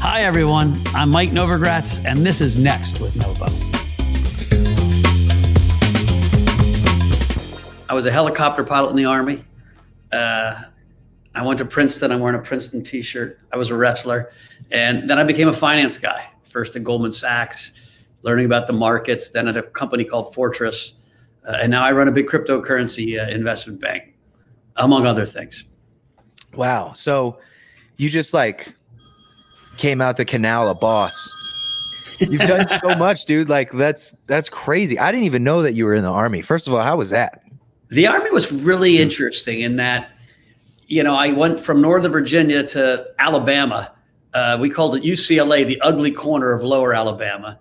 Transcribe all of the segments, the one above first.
Hi, everyone. I'm Mike Novogratz, and this is Next with Novo. I was a helicopter pilot in the Army. I went to Princeton. I'm wearing a Princeton t-shirt. I was a wrestler. And then I became a finance guy, first at Goldman Sachs, learning about the markets, then at a company called Fortress. And now I run a big cryptocurrency investment bank, among other things. Wow. So you just like came out the canal a boss. You've done so much, dude. Like that's crazy. I didn't even know that you were in the Army. First of all, how was that? The Army was really interesting in that, you know, I went from Northern Virginia to Alabama. We called it UCLA, the ugly corner of lower Alabama.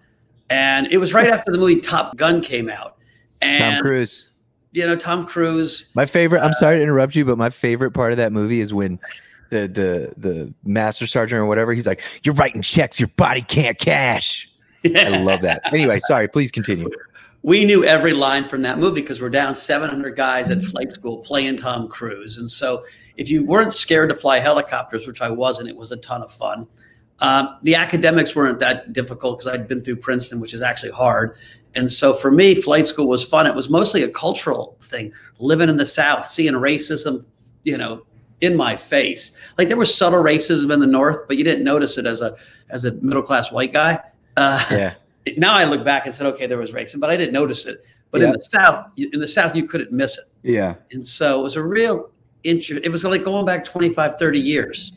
And it was right after the movie Top Gun came out. And, Tom Cruise. You know, Tom Cruise. My favorite, I'm sorry to interrupt you, but my favorite part of that movie is when the master sergeant or whatever, he's like, you're writing checks your body can't cash. Yeah. I love that. Anyway, sorry, please continue. We knew every line from that movie because we're down 700 guys at flight school playing Tom Cruise. And so if you weren't scared to fly helicopters, which I wasn't, it was a ton of fun. The academics weren't that difficult because I'd been through Princeton, which is actually hard. And so for me, flight school was fun. It was mostly a cultural thing, living in the South, seeing racism, you know, in my face. Like there was subtle racism in the North, but you didn't notice it as a middle-class white guy. Yeah. Now I look back and said, okay, there was racism, but I didn't notice it. But in the South, you couldn't miss it. Yeah. And so it was a real interest. It was like going back 25, 30 years.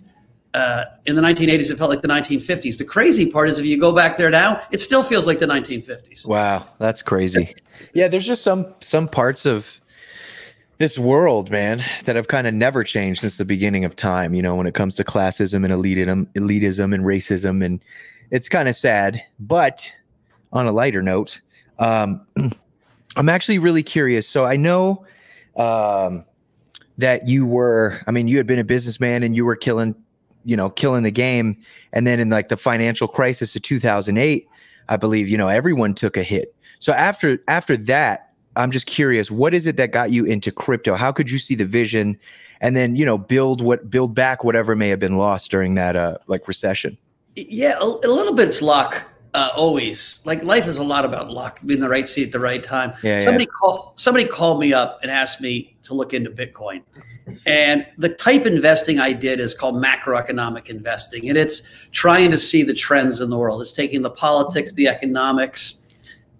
In the 1980s, it felt like the 1950s. The crazy part is if you go back there now, it still feels like the 1950s. Wow, that's crazy. Yeah, there's just some parts of this world, man, that have kind of never changed since the beginning of time, you know, when it comes to classism and elitism and racism. And it's kind of sad. But on a lighter note, I'm actually really curious. So I know that you had been a businessman and you were killing the game. And then in like the financial crisis of 2008, I believe, you know, everyone took a hit. So after that, I'm just curious, what is it that got you into crypto? How could you see the vision and then, you know, build back whatever may have been lost during that like recession? Yeah, a little bit's luck. Always. Like life is a lot about luck, being in the right seat at the right time. Yeah, somebody called me up and asked me to look into Bitcoin. And the type investing I did is called macroeconomic investing. And it's trying to see the trends in the world. It's taking the politics, the economics,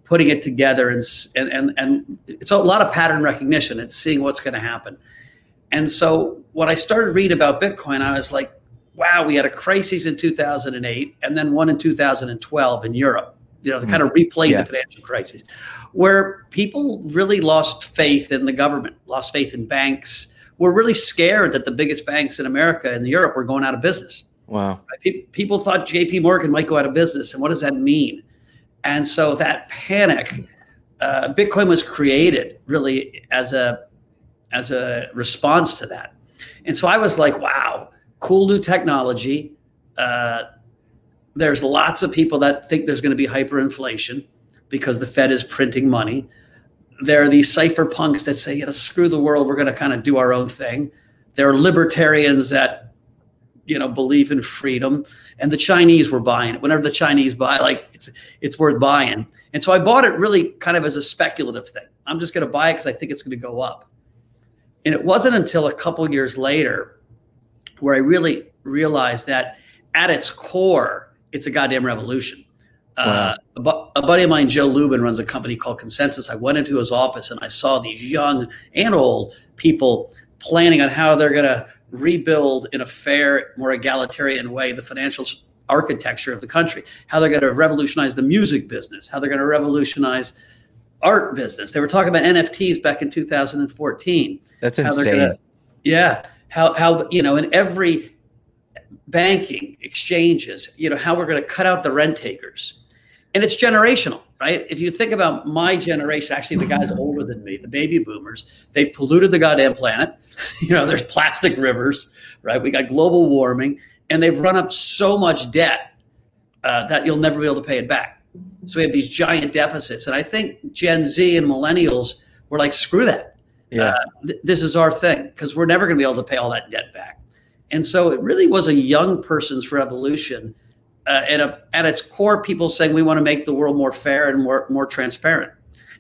putting it together. And it's a lot of pattern recognition. It's seeing what's going to happen. And so when I started reading about Bitcoin, I was like, wow, we had a crisis in 2008 and then one in 2012 in Europe, you know, kind of replayed the financial crisis, where people really lost faith in the government, lost faith in banks, were really scared that the biggest banks in America and Europe were going out of business. Wow. People thought JP Morgan might go out of business. And what does that mean? And so that panic, Bitcoin was created really as a response to that. And so I was like, wow, cool new technology. There's lots of people that think there's going to be hyperinflation because the Fed is printing money. There are these cypherpunks that say, you know, screw the world, we're going to kind of do our own thing. There are libertarians that, you know, believe in freedom. And the Chinese were buying it. Whenever the Chinese buy, like it's worth buying. And so I bought it really kind of as a speculative thing. I'm just going to buy it because I think it's going to go up. And it wasn't until a couple of years later where I really realized that at its core, it's a goddamn revolution. Wow. A buddy of mine, Joe Lubin, runs a company called Consensus. I went into his office and I saw these young and old people planning on how they're going to rebuild in a fair, more egalitarian way the financial architecture of the country, how they're going to revolutionize the music business, how they're going to revolutionize art business. They were talking about NFTs back in 2014. That's insane. How you know, in every banking, exchanges, you know, how we're going to cut out the rent takers. And it's generational, right? If you think about my generation, actually the guys older than me, the baby boomers, they've polluted the goddamn planet. You know, there's plastic rivers, right? We got global warming, and they've run up so much debt that you'll never be able to pay it back. So we have these giant deficits. And I think Gen Z and millennials were like, screw that. Yeah. This is our thing, because we're never going to be able to pay all that debt back. And so it really was a young person's revolution at its core, people saying we want to make the world more fair and more transparent.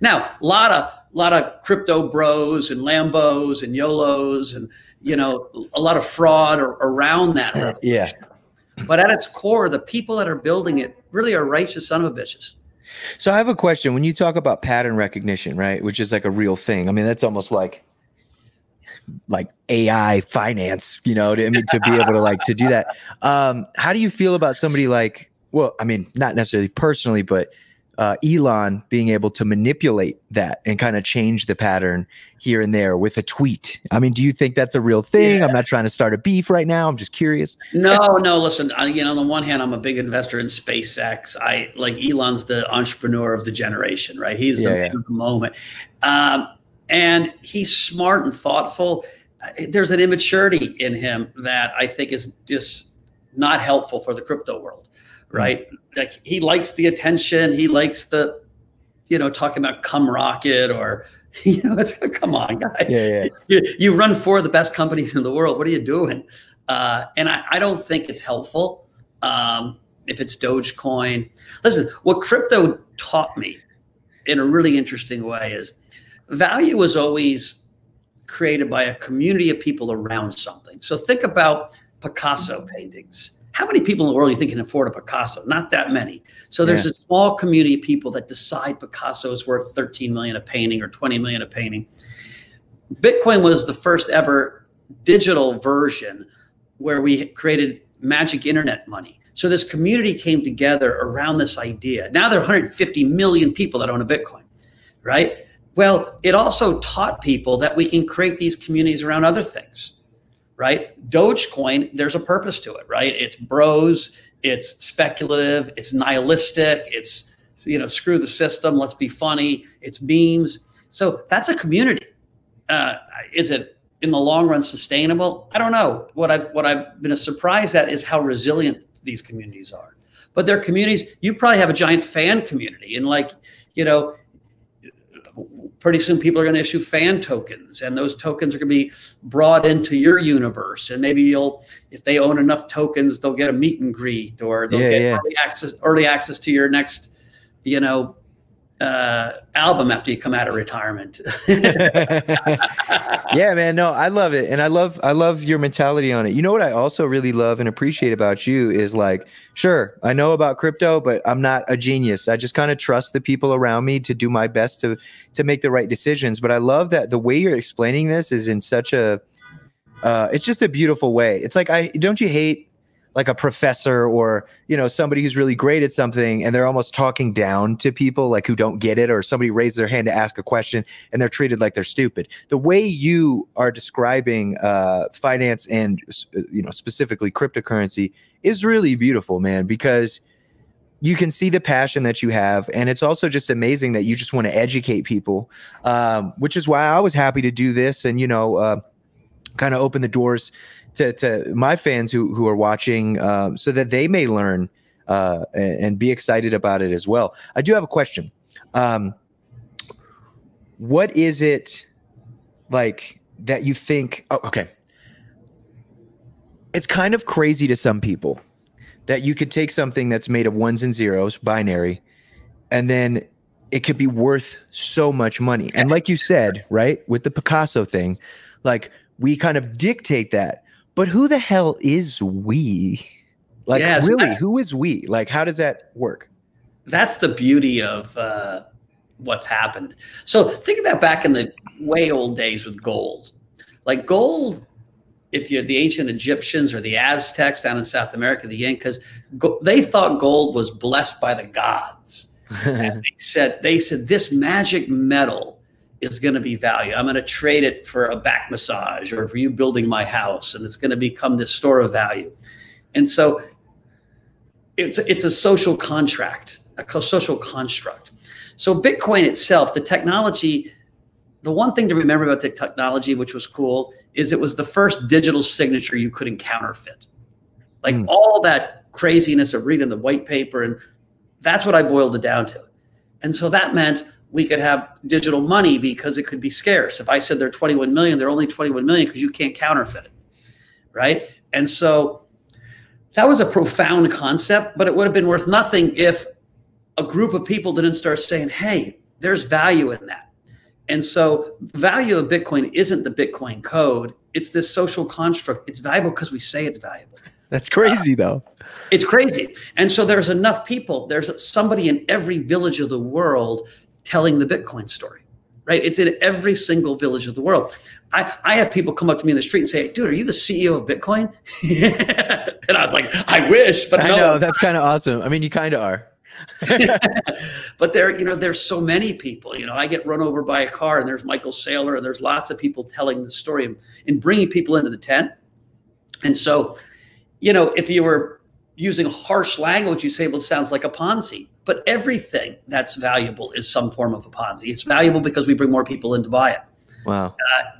Now, a lot of crypto bros and Lambos and YOLOs and, you know, a lot of fraud around that revolution. Yeah. But at its core, the people that are building it really are righteous son of a bitches. So I have a question. When you talk about pattern recognition, right, which is like a real thing, I mean, that's almost like AI finance, you know, to be able to to do that. How do you feel about somebody like, well, I mean, not necessarily personally, but Elon being able to manipulate that and kind of change the pattern here and there with a tweet? I mean, do you think that's a real thing? Yeah. I'm not trying to start a beef right now. I'm just curious. No, listen, you know, on the one hand, I'm a big investor in SpaceX. Elon's the entrepreneur of the generation, right? He's the man of the moment. And he's smart and thoughtful. There's an immaturity in him that I think is just not helpful for the crypto world. Right. Like he likes the attention. He likes the, you know, talking about come rocket or, you know, it's come on, guy. Yeah. You run 4 of the best companies in the world. What are you doing? And I don't think it's helpful. If it's Dogecoin, listen, what crypto taught me in a really interesting way is value was always created by a community of people around something. So think about Picasso paintings. How many people in the world do you think can afford a Picasso? Not that many. So there's a small community of people that decide Picasso is worth 13 million a painting or 20 million a painting. Bitcoin was the first ever digital version where we created magic internet money. So this community came together around this idea. Now there are 150 million people that own a Bitcoin, right? Well, it also taught people that we can create these communities around other things. Right? Dogecoin, there's a purpose to it, right? It's bros, it's speculative, it's nihilistic, it's, you know, screw the system, let's be funny, it's memes. So that's a community. Is it in the long run sustainable? I don't know. What I've been surprised at is how resilient these communities are. But they're communities, you probably have a giant fan community and you know, pretty soon people are going to issue fan tokens and those tokens are going to be brought into your universe. And maybe if they own enough tokens, they'll get a meet and greet or they'll get early access to your next, you know, album after you come out of retirement. Yeah, man. No, I love it. And I love your mentality on it. You know what I also really love and appreciate about you is sure, I know about crypto, but I'm not a genius. I just kind of trust the people around me to do my best to make the right decisions. But I love that the way you're explaining this is in such a, it's just a beautiful way. It's don't you hate like a professor or, you know, somebody who's really great at something and they're almost talking down to people who don't get it, or somebody raises their hand to ask a question and they're treated like they're stupid. The way you are describing finance and, you know, specifically cryptocurrency is really beautiful, man, because you can see the passion that you have. And it's also just amazing that you just want to educate people, which is why I was happy to do this and, you know, kind of open the doors to my fans who are watching, so that they may learn and be excited about it as well. I do have a question. What is it like that you think? Oh, okay. It's kind of crazy to some people that you could take something that's made of ones and zeros, binary, and then it could be worth so much money. And like you said, right, with the Picasso thing, we kind of dictate that. But who the hell is we? Really, who is we? How does that work? That's the beauty of what's happened. So think about back in the way old days with gold. Gold, if you're the ancient Egyptians or the Aztecs down in South America, the Incas, they thought gold was blessed by the gods. And they said this magic metal is going to be value. I'm going to trade it for a back massage or for you building my house, and it's going to become this store of value. And so it's a social contract, a social construct. So Bitcoin itself, the technology, the one thing to remember about the technology, which was cool, is it was the first digital signature you couldn't counterfeit. All that craziness of reading the white paper, and that's what I boiled it down to. And so that meant we could have digital money because it could be scarce. If I said there are 21 million, there are only 21 million because you can't counterfeit it, right? And so That was a profound concept, but it would have been worth nothing if a group of people didn't start saying, hey, there's value in that. And so the value of Bitcoin isn't the Bitcoin code. It's this social construct. It's valuable because we say it's valuable. That's crazy though. It's crazy. And so there's enough people. There's somebody in every village of the world telling the Bitcoin story, right? It's in every single village of the world. I have people come up to me in the street and say, dude, are you the CEO of Bitcoin? And I was like, I wish, but no. I know, that's kind of awesome. I mean, you kind of are. But there's so many people. I get run over by a car, and there's Michael Saylor, and there's lots of people telling the story and bringing people into the tent. And so, if you were using harsh language, you say, well, it sounds like a Ponzi. But everything that's valuable is some form of a Ponzi. It's valuable because we bring more people in to buy it. Wow.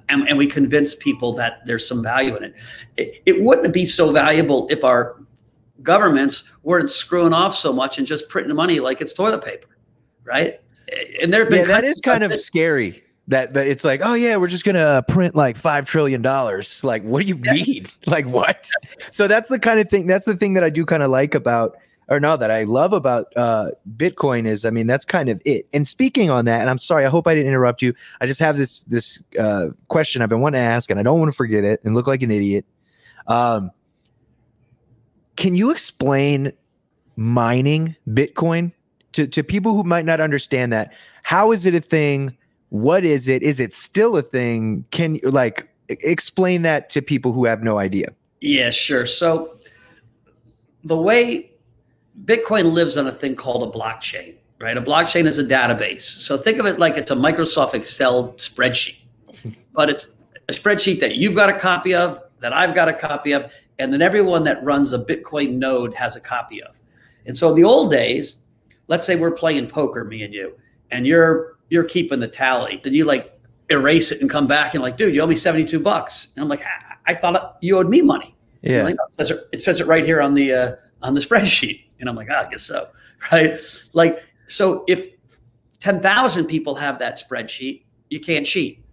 And we convince people that there's some value in it. It wouldn't be so valuable if our governments weren't screwing off so much and just printing money like it's toilet paper, right? And there have been that is kind of scary. That it's like, oh yeah, we're just gonna print like $5 trillion. Like, what do you mean? Like what? So that's the kind of thing. That's the thing that I do kind of like about, or no, that I love about Bitcoin is, I mean, that's kind of it. And speaking on that, and I'm sorry, I hope I didn't interrupt you. I just have this question I've been wanting to ask, and I don't want to forget it and look like an idiot. Can you explain mining Bitcoin to people who might not understand that? How is it a thing? What is it? Is it still a thing? Can you explain that to people who have no idea? Yeah, sure. So the way Bitcoin lives on a thing called a blockchain, right? A blockchain is a database. So think of it like it's a Microsoft Excel spreadsheet, but it's a spreadsheet that you've got a copy of, that I've got a copy of, and then everyone that runs a Bitcoin node has a copy of. And so in the old days, let's say we're playing poker, me and you, and you're keeping the tally. Then you erase it and come back and dude, you owe me $72. And I'm like, I thought you owed me money. Yeah. Like, no, it says it right here on the spreadsheet. And I'm like, I guess so. Right. So if 10,000 people have that spreadsheet, you can't cheat.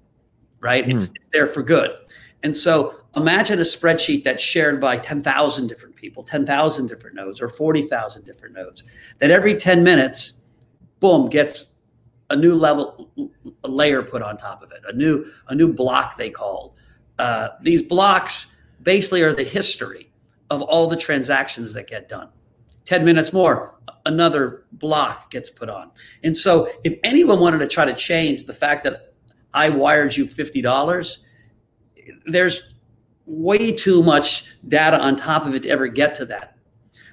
Right. It's there for good. And so imagine a spreadsheet that's shared by 10,000 different people, 10,000 different nodes, or 40,000 different nodes, that every 10 minutes, boom, gets a new a layer put on top of it, a new block they call. These blocks basically are the history of all the transactions that get done. 10 minutes more, another block gets put on. And so if anyone wanted to try to change the fact that I wired you $50, there's way too much data on top of it to ever get to that,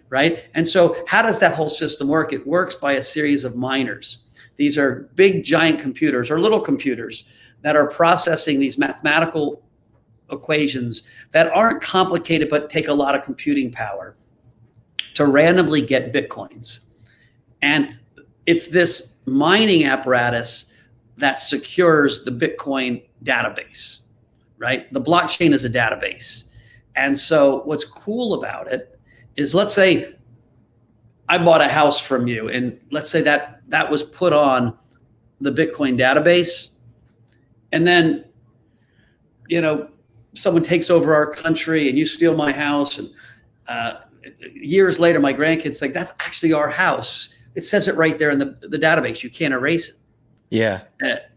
right? And so how does that whole system work? It works by a series of miners. These are big, giant computers or little computers that are processing these mathematical equations that aren't complicated but take a lot of computing power to randomly get Bitcoins. And it's this mining apparatus that secures the Bitcoin database, right? The blockchain is a database. And so what's cool about it is, let's say I bought a house from you, and let's say that was put on the Bitcoin database. And then, someone takes over our country and you steal my house. And years later, my grandkids think that's actually our house. It says it right there in the database. You can't erase it. Yeah.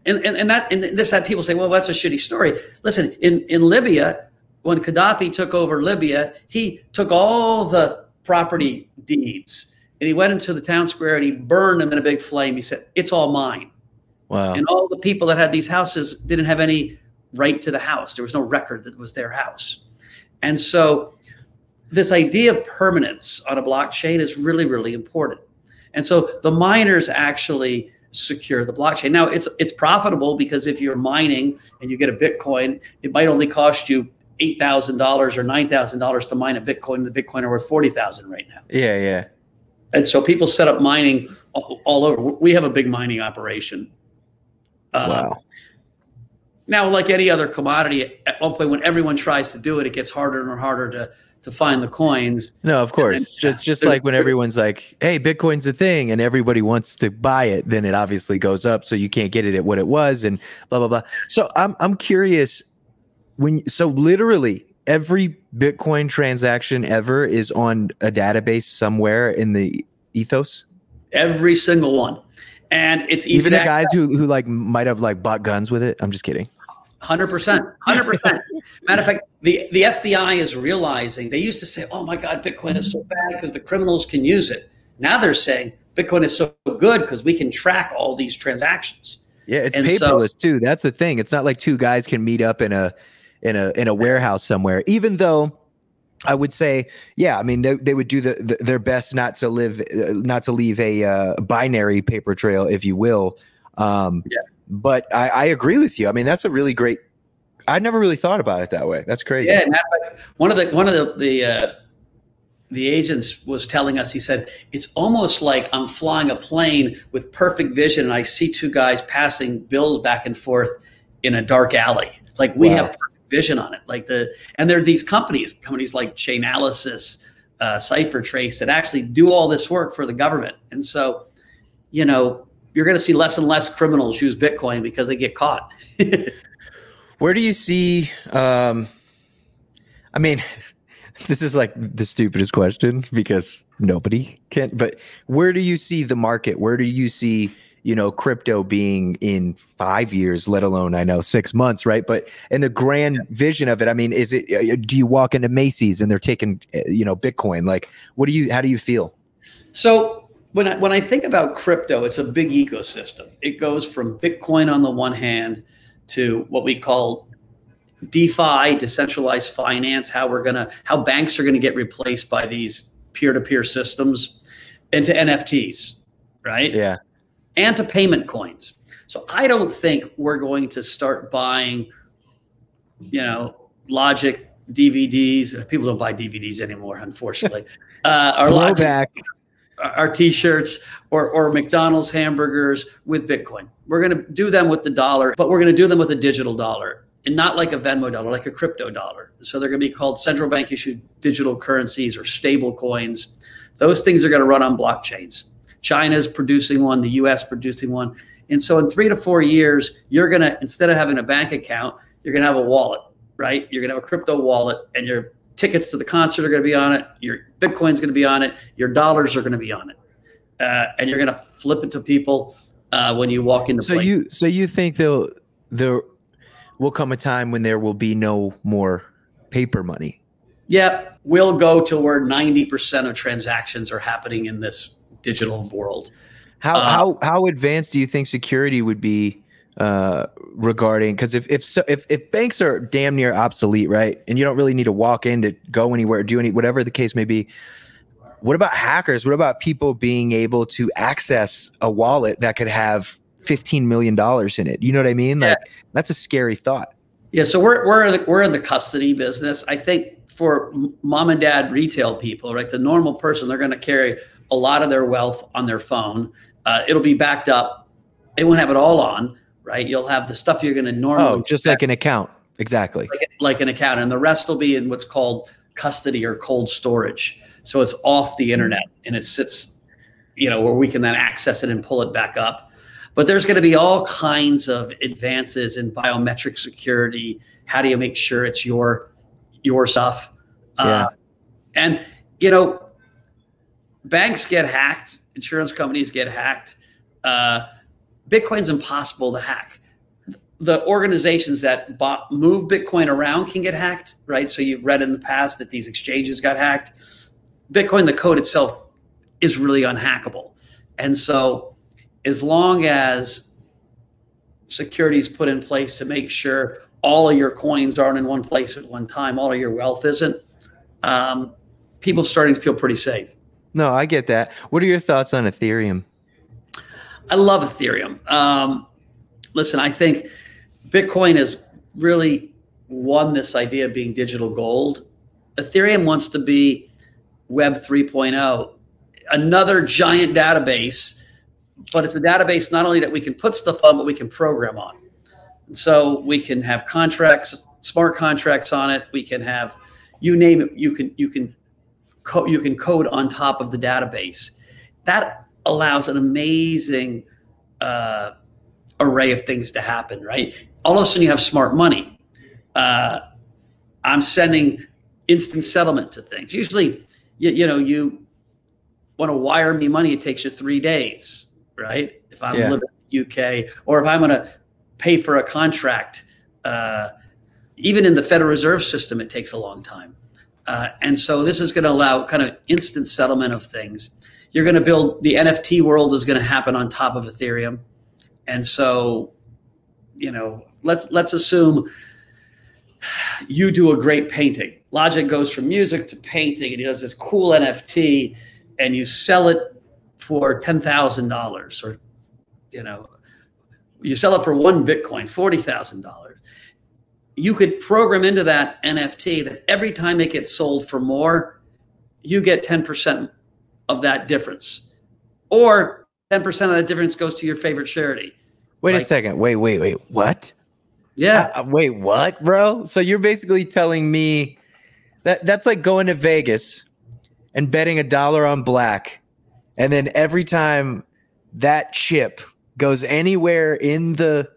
And this had people say, well, that's a shitty story. Listen, in Libya, when Gaddafi took over Libya, he took all the property deeds and he went into the town square and he burned them in a big flame. He said, it's all mine. Wow. And all the people that had these houses didn't have any right to the house. There was no record that it was their house. And so this idea of permanence on a blockchain is really, really important. And so the miners actually secure the blockchain. Now it's profitable, because if you're mining and you get a Bitcoin, it might only cost you $8,000 or $9,000 to mine a Bitcoin. The Bitcoin are worth 40,000 right now. Yeah, yeah. And so people set up mining all over. We have a big mining operation. Wow. Now, like any other commodity, at one point when everyone tries to do it, it gets harder and harder to find the coins. No, of course. Just like when everyone's like, hey, Bitcoin's a thing and everybody wants to buy it, then it obviously goes up. So you can't get it at what it was and blah, blah, blah. So I'm curious, so literally every Bitcoin transaction ever is on a database somewhere in the ethos? Every single one. And it's easy even to the guys who like might have like bought guns with it. I'm just kidding. 100%. Matter of fact, the FBI is realizing, they used to say, oh my God, Bitcoin is so bad because the criminals can use it. Now they're saying Bitcoin is so good because we can track all these transactions. Yeah, it's paperless too. That's the thing. It's not like two guys can meet up in a warehouse somewhere. Even though I would say, yeah, I mean, they would do their best not to leave a binary paper trail, if you will. But I agree with you. I mean, that's a really great. I never really thought about it that way. That's crazy. Yeah, one of the agents was telling us. He said it's almost like I'm flying a plane with perfect vision, and I see two guys passing bills back and forth in a dark alley. Like we have perfect vision on it. And there are these companies like Chainalysis, CipherTrace, that actually do all this work for the government. And so, you know, you're going to see less and less criminals use Bitcoin because they get caught. Where do you see, I mean, this is like the stupidest question because nobody can, but where do you see the market? Where do you see, you know, crypto being in 5 years, let alone, I know, 6 months, right? But in the grand vision of it, I mean, is it, do you walk into Macy's and they're taking, you know, Bitcoin? Like, how do you feel? So when I think about crypto, it's a big ecosystem. It goes from Bitcoin on the one hand to what we call DeFi, decentralized finance, how banks are going to get replaced by these peer-to-peer systems, into NFTs, right? Yeah. And to payment coins. So I don't think we're going to start buying, you know, Logic DVDs. People don't buy DVDs anymore, unfortunately. Our Throwback. Our T-shirts or McDonald's hamburgers with Bitcoin. We're going to do them with the dollar, but we're going to do them with a digital dollar, and not like a Venmo dollar, like a crypto dollar. So they're going to be called central bank issued digital currencies or stable coins. Those things are going to run on blockchains. China's producing one, the US producing one. And so in 3 to 4 years, you're going to, instead of having a bank account, you're going to have a wallet, right? You're going to have a crypto wallet, and your tickets to the concert are going to be on it. Your Bitcoin's going to be on it. Your dollars are going to be on it. And you're going to flip it to people when you walk into place. So you think there will come a time when there will be no more paper money? Yeah, we'll go to where 90% of transactions are happening in this digital world. How advanced do you think security would be regarding? Because if banks are damn near obsolete, right, and you don't really need to walk in to go anywhere, whatever the case may be, what about hackers? What about people being able to access a wallet that could have $15 million in it? You know what I mean? Like, that's a scary thought. Yeah. So we're in the custody business. I think for mom and dad retail people, right, the normal person, they're going to carry a lot of their wealth on their phone. It'll be backed up. They won't have it all on, right? You'll have the stuff you're going to normally just like an account. Exactly. Like an account. And the rest will be in what's called custody or cold storage. So it's off the internet and it sits, you know, where we can then access it and pull it back up. But there's going to be all kinds of advances in biometric security. How do you make sure it's your stuff? And, you know, banks get hacked, insurance companies get hacked. Bitcoin's impossible to hack. The organizations that move Bitcoin around can get hacked, right? So you've read in the past that these exchanges got hacked. Bitcoin, the code itself, is really unhackable. And so as long as security is put in place to make sure all of your coins aren't in one place at one time, all of your wealth isn't, people starting to feel pretty safe. No, I get that. What are your thoughts on Ethereum? I love Ethereum. Listen, I think Bitcoin has really won this idea of being digital gold. Ethereum wants to be Web 3.0, another giant database, but it's a database not only that we can put stuff on, but we can program on. And so we can have contracts, smart contracts on it. We can have, you name it, you can code on top of the database. That allows an amazing array of things to happen, right? All of a sudden you have smart money. I I'm sending instant settlement to things. Usually, you want to wire me money, it takes you 3 days, right? If I'm living in the UK, or if I'm going to pay for a contract, even in the Federal Reserve System, it takes a long time. And so this is going to allow kind of instant settlement of things. You're going to build, the NFT world is going to happen on top of Ethereum. And so, let's assume you do a great painting. Logic goes from music to painting, and he does this cool NFT, and you sell it for $10,000, or you sell it for 1 Bitcoin, $40,000. You could program into that NFT that every time it gets sold for more, you get 10% of that difference, or 10% of that difference goes to your favorite charity. Wait a second. Wait. What? Yeah. Wait, what, bro? So you're basically telling me that's like going to Vegas and betting $1 on black, and then every time that chip goes anywhere in the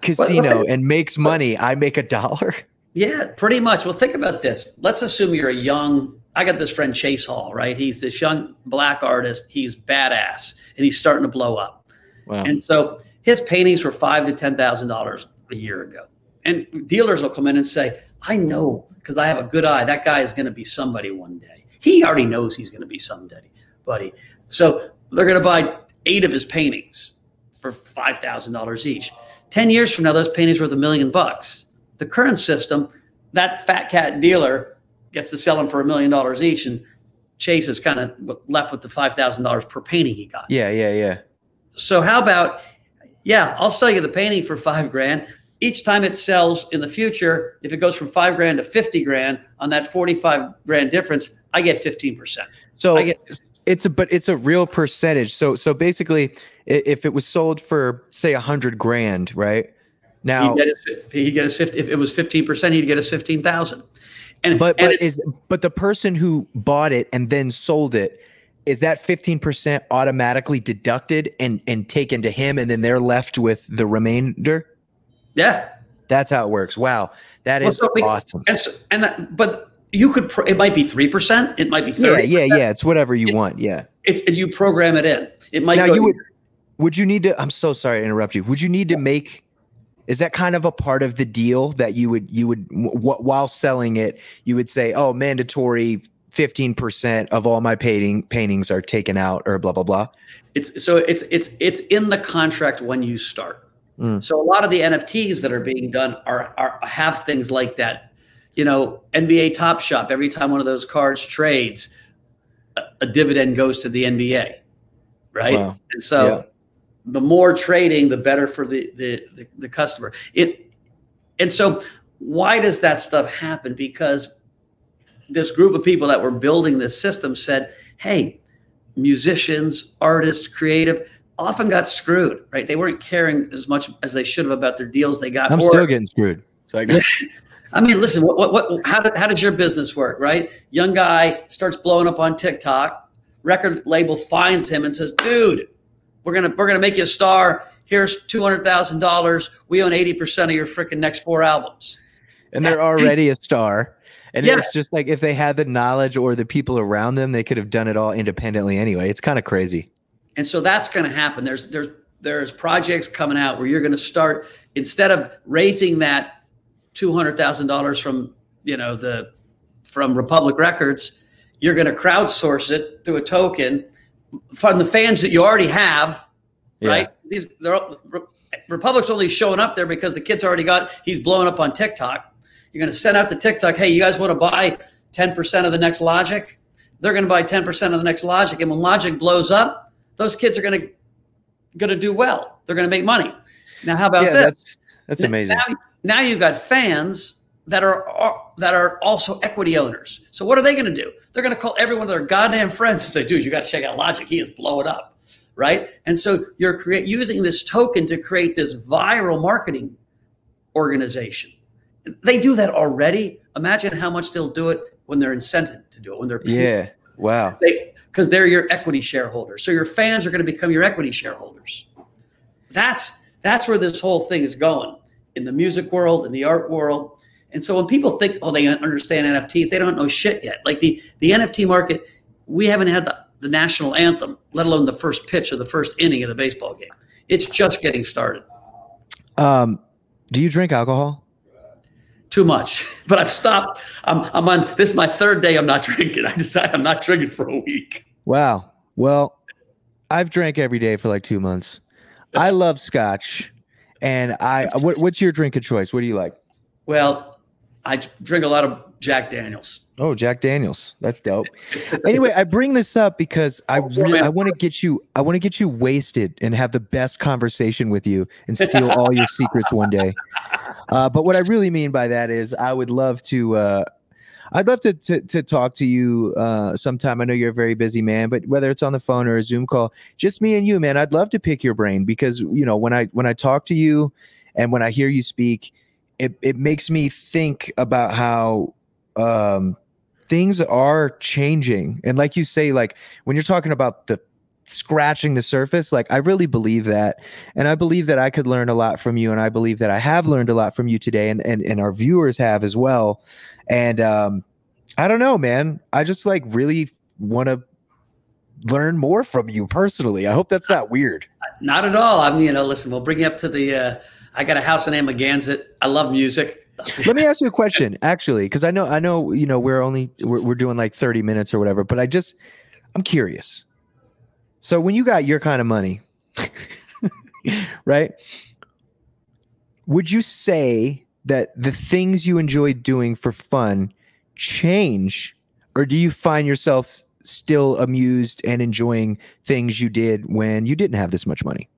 casino and makes money, I make $1? Yeah, pretty much. Well, think about this. Let's assume you're I got this friend, Chase Hall, right? He's this young black artist. He's badass, and he's starting to blow up. Wow. And so his paintings were $5,000 to $10,000 a year ago. And dealers will come in and say, I know, because I have a good eye, that guy is going to be somebody one day. He already knows he's going to be somebody, buddy. So they're going to buy 8 of his paintings for $5,000 each. 10 years from now, those paintings worth $1 million. The current system, that fat cat dealer gets to sell them for $1 million each, and Chase is kind of left with the $5,000 per painting he got. Yeah. So how about, I'll sell you the painting for $5,000. Each time it sells in the future, if it goes from $5,000 to $50,000 on that $45,000 difference, I get 15%. So it's a real percentage. So basically, if it was sold for say $100,000, right? Now he'd get his 50. If it was 15%, he'd get his 15,000. But the person who bought it and then sold it, is that 15% automatically deducted and taken to him, and then they're left with the remainder? Yeah, that's how it works. Wow, that is awesome. But you could. It might be 3%. It might be 30%. Yeah. It's whatever you want. Yeah. You program it in. It might. Now would you need to? I'm so sorry to interrupt you. Would you need to make? Is that kind of a part of the deal that you would while selling it, you would say, oh, mandatory 15% of all my paintings are taken out, or blah blah blah? It's in the contract when you start. So a lot of the NFTs that are being done have things like that. NBA Top Shop, every time one of those cards trades, a dividend goes to the NBA, right? Wow. And so the more trading, the better for the customer. And so why does that stuff happen? Because this group of people that were building this system said, hey, musicians, artists, creative, often got screwed, right? They weren't caring as much as they should have about their deals they got. I'm still getting screwed. So I mean, listen, how did your business work, right? Young guy starts blowing up on TikTok. Record label finds him and says, dude, we're gonna make you a star. Here's $200,000. We own 80% of your freaking next 4 albums. And they're already a star. And it's just like, if they had the knowledge or the people around them, they could have done it all independently anyway. It's kind of crazy. And so that's going to happen. There's projects coming out where you're going to start, instead of raising that $200,000 from Republic Records, you're going to crowdsource it through a token from the fans that you already have, right? Republic's only showing up there because the kid's he's blowing up on TikTok. You're going to send out to TikTok, hey, you guys want to buy 10% of the next Logic? They're going to buy 10% of the next Logic. And when Logic blows up, those kids are going to do well. They're going to make money. Now, how about this? That's amazing. Now you've got fans that are also equity owners. So what are they going to do? They're going to call every one of their goddamn friends and say, dude, you got to check out Logic. He is blowing up, right? And so you're using this token to create this viral marketing organization. They do that already. Imagine how much they'll do it when they're incented to do it, when they're paid. Yeah, wow. Because they're your equity shareholders. So your fans are going to become your equity shareholders. That's where this whole thing is going in the music world, in the art world. And so when people think, oh, they understand NFTs, they don't know shit yet. Like the NFT market, we haven't had the national anthem, let alone the first pitch of the first inning of the baseball game. It's just getting started. Do you drink alcohol? Too much, but I've stopped. I'm on, this is my third day I'm not drinking. I decided I'm not drinking for a week. Wow. Well, I've drank every day for like 2 months. I love scotch. And what's your drink of choice? What do you like? Well, I drink a lot of Jack Daniels. Oh, Jack Daniels. That's dope. Anyway, I bring this up because I want to get you wasted and have the best conversation with you and steal all your secrets one day. But what I really mean by that is I would love to talk to you sometime. I know you're a very busy man, but whether it's on the phone or a Zoom call, just me and you, man, I'd love to pick your brain because, you know, when I talk to you and when I hear you speak, it makes me think about how things are changing. And like you say, like when you're talking about the scratching the surface, like I really believe that. And I believe that I could learn a lot from you. And I believe that I have learned a lot from you today and our viewers have as well. And I don't know, man, I just like really want to learn more from you personally. I hope that's not weird. Not at all. I mean, you know, listen, we'll bring you up to the, I got a house in Amagansett. I love music. Let me ask you a question, actually, because I know, you know, we're doing like 30 minutes or whatever, but I'm curious. So when you got your kind of money, right? Would you say that the things you enjoyed doing for fun change, or do you find yourself still amused and enjoying things you did when you didn't have this much money?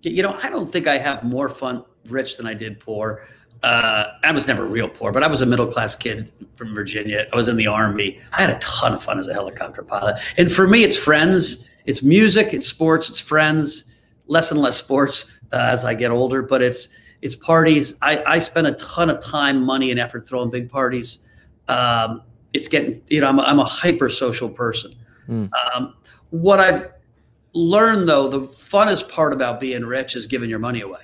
You know, I don't think I have more fun rich than I did poor. I was never real poor, but I was a middle-class kid from Virginia. I was in the Army. I had a ton of fun as a helicopter pilot. And for me, it's friends, it's music, it's sports, it's friends, less and less sports as I get older, but it's parties. I spend a ton of time, money, and effort throwing big parties. It's getting, you know, I'm a hyper social person. What I've learned, though, the funnest part about being rich is giving your money away.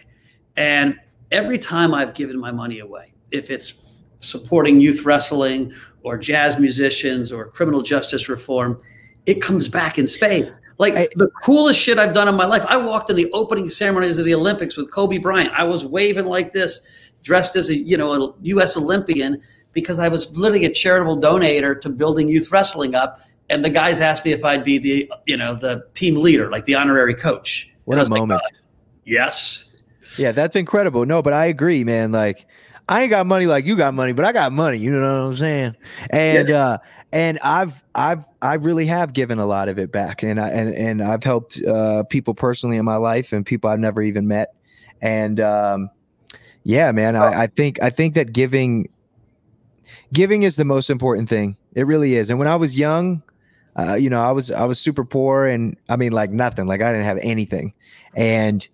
And every time I've given my money away, if it's supporting youth wrestling or jazz musicians or criminal justice reform, it comes back in spades. Like the coolest shit I've done in my life. I walked in the opening ceremonies of the Olympics with Kobe Bryant. I was waving like this, dressed as a U.S. Olympian, because I was literally a charitable donator to building youth wrestling up. And the guys asked me if I'd be the team leader, like the honorary coach. What a moment. Like, yes. Yeah, that's incredible. No, but I agree, man. Like, I ain't got money like you got money, but I got money. You know what I'm saying? And and I really have given a lot of it back, and I've helped people personally in my life and people I've never even met. And yeah, man, I think that giving is the most important thing. It really is. And when I was young, you know, I was super poor, and I mean, like nothing. Like I didn't have anything, and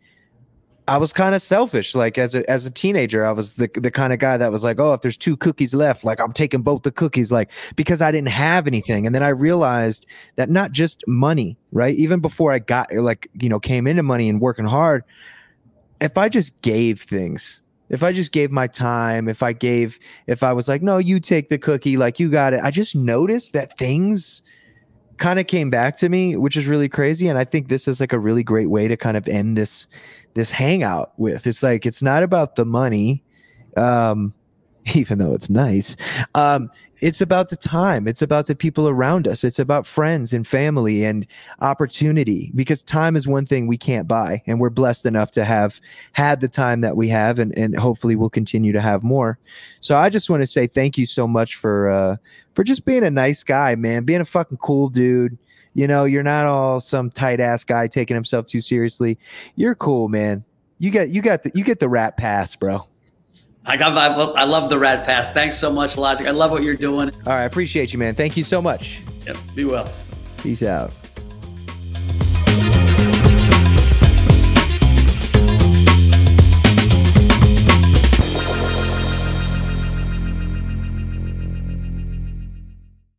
I was kind of selfish. Like as a teenager, I was the kind of guy that was like, oh, if there's 2 cookies left, like I'm taking both the cookies, like because I didn't have anything. And then I realized that not just money, right? Even before I got like, you know, came into money and working hard, if I just gave things, if I just gave my time, if I was like, no, you take the cookie, like you got it. I just noticed that things kind of came back to me, which is really crazy. And I think this is like a really great way to kind of end this hangout with. It's like, it's not about the money, even though it's nice. It's about the time. It's about the people around us. It's about friends and family and opportunity, because time is one thing we can't buy. And we're blessed enough to have had the time that we have, and hopefully we'll continue to have more. So I just want to say thank you so much for just being a nice guy, man, being a fucking cool dude. You know, you're not all some tight ass guy taking himself too seriously. You're cool, man. You get the rat pass, bro. I love the rat pass. Thanks so much, Logic. I love what you're doing. All right, I appreciate you, man. Thank you so much. Yep, be well. Peace out.